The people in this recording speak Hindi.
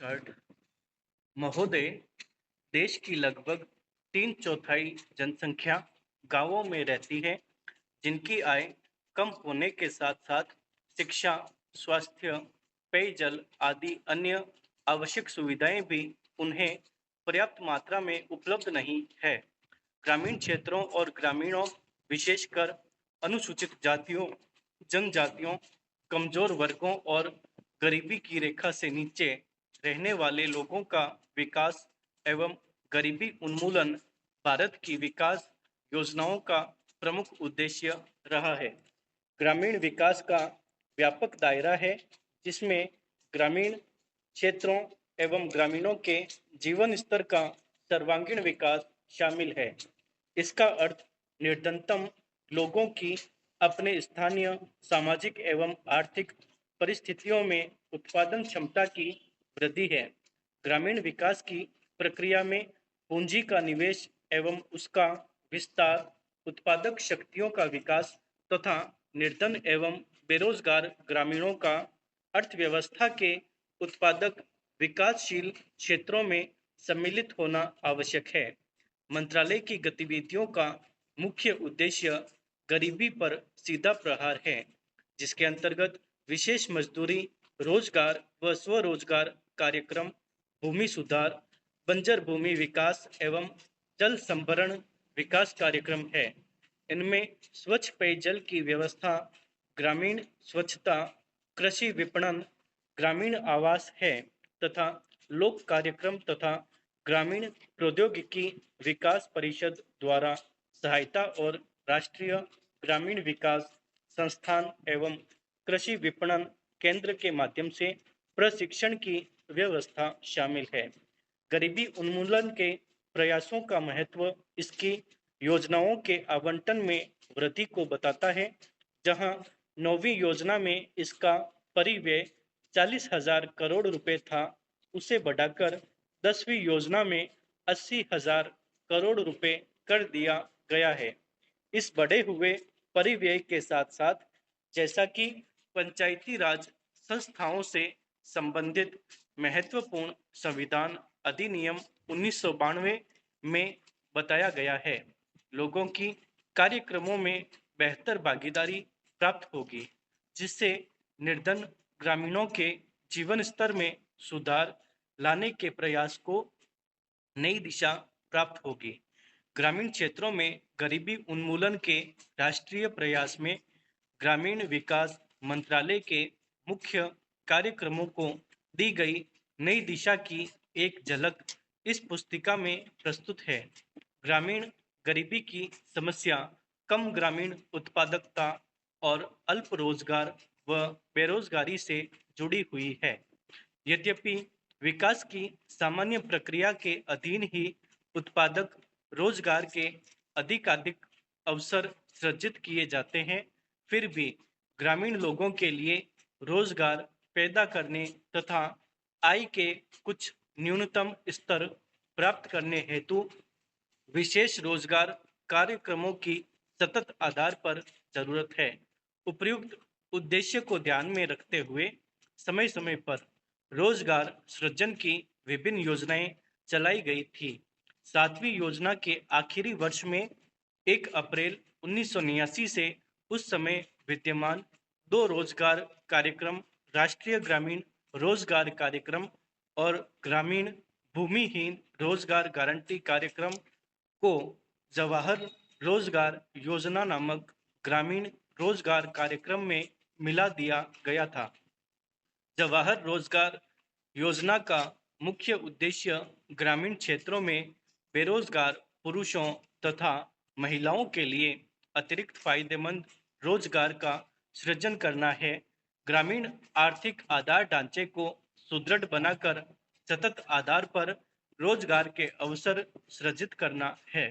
थर्ड महोदय, देश की लगभग तीन चौथाई जनसंख्या गांवों में रहती है, जिनकी आय कम होने के साथ साथ शिक्षा, स्वास्थ्य, पेयजल आदि अन्य आवश्यक सुविधाएं भी उन्हें पर्याप्त मात्रा में उपलब्ध नहीं है। ग्रामीण क्षेत्रों और ग्रामीणों, विशेषकर अनुसूचित जातियों, जनजातियों, कमजोर वर्गों और गरीबी की रेखा से नीचे रहने वाले लोगों का विकास एवं गरीबी उन्मूलन भारत की विकास योजनाओं का प्रमुख उद्देश्य रहा है। ग्रामीण विकास का व्यापक दायरा है, जिसमें ग्रामीण क्षेत्रों एवं ग्रामीणों के जीवन स्तर का सर्वांगीण विकास शामिल है। इसका अर्थ निर्धनतम लोगों की अपने स्थानीय सामाजिक एवं आर्थिक परिस्थितियों में उत्पादन क्षमता की वृद्धि है। ग्रामीण विकास की प्रक्रिया में पूंजी का निवेश एवं उसका विस्तार, उत्पादक शक्तियों का विकास तथा निर्धन एवं बेरोजगार ग्रामीणों का अर्थव्यवस्था के उत्पादक विकासशील क्षेत्रों में सम्मिलित होना आवश्यक है। मंत्रालय की गतिविधियों का मुख्य उद्देश्य गरीबी पर सीधा प्रहार है, जिसके अंतर्गत विशेष मजदूरी, रोजगार व स्वरोजगार कार्यक्रम, भूमि सुधार, बंजर भूमि विकास एवं जल संभरण विकास कार्यक्रम है। इनमें स्वच्छ पेयजल की व्यवस्था, ग्रामीण स्वच्छता, कृषि विपणन, ग्रामीण आवास है तथा लोक कार्यक्रम तथा ग्रामीण प्रौद्योगिकी विकास परिषद द्वारा सहायता और राष्ट्रीय ग्रामीण विकास संस्थान एवं कृषि विपणन केंद्र के माध्यम से प्रशिक्षण की व्यवस्था शामिल है। गरीबी उन्मूलन के प्रयासों का महत्व इसकी योजनाओं के आवंटन में वृद्धि को बताता है, जहां नौवीं योजना में इसका परिव्यय 40,000 करोड़ रुपए था, उसे बढ़ाकर 10वीं योजना में 80,000 करोड़ रुपए कर दिया गया है। इस बढ़े हुए परिव्यय के साथ साथ, जैसा कि पंचायती राज संस्थाओं से संबंधित महत्वपूर्ण संविधान अधिनियम 1992 में बताया गया है, लोगों की कार्यक्रमों में बेहतर भागीदारी प्राप्त होगी, जिससे निर्धन ग्रामीणों के जीवन स्तर में सुधार लाने के प्रयास को नई दिशा प्राप्त होगी। ग्रामीण क्षेत्रों में गरीबी उन्मूलन के राष्ट्रीय प्रयास में ग्रामीण विकास मंत्रालय के मुख्य कार्यक्रमों को दी गई नई दिशा की एक झलक इस पुस्तिका में प्रस्तुत है। ग्रामीण गरीबी की समस्या कम ग्रामीण उत्पादकता और अल्प रोजगार व बेरोजगारी से जुड़ी हुई है। यद्यपि विकास की सामान्य प्रक्रिया के अधीन ही उत्पादक रोजगार के अधिकाधिक अवसर सृजित किए जाते हैं, फिर भी ग्रामीण लोगों के लिए रोजगार पैदा करने तथा आय के कुछ न्यूनतम स्तर प्राप्त करने हेतु विशेष रोजगार कार्यक्रमों की सतत आधार पर जरूरत है। उपयुक्त उद्देश्य को ध्यान में रखते हुए समय समय पर रोजगार सृजन की विभिन्न योजनाएं चलाई गई थी। 7वीं योजना के आखिरी वर्ष में 1 अप्रैल 1989 से उस समय विद्यमान 2 रोजगार कार्यक्रम, राष्ट्रीय ग्रामीण रोजगार कार्यक्रम और ग्रामीण भूमिहीन रोजगार गारंटी कार्यक्रम को जवाहर रोजगार योजना नामक ग्रामीण रोजगार कार्यक्रम में मिला दिया गया था। जवाहर रोजगार योजना का मुख्य उद्देश्य ग्रामीण क्षेत्रों में बेरोजगार पुरुषों तथा महिलाओं के लिए अतिरिक्त फायदेमंद रोजगार का सृजन करना है। ग्रामीण आर्थिक आधार ढांचे को सुदृढ़ बनाकर सतत आधार पर रोजगार के अवसर सृजित करना है।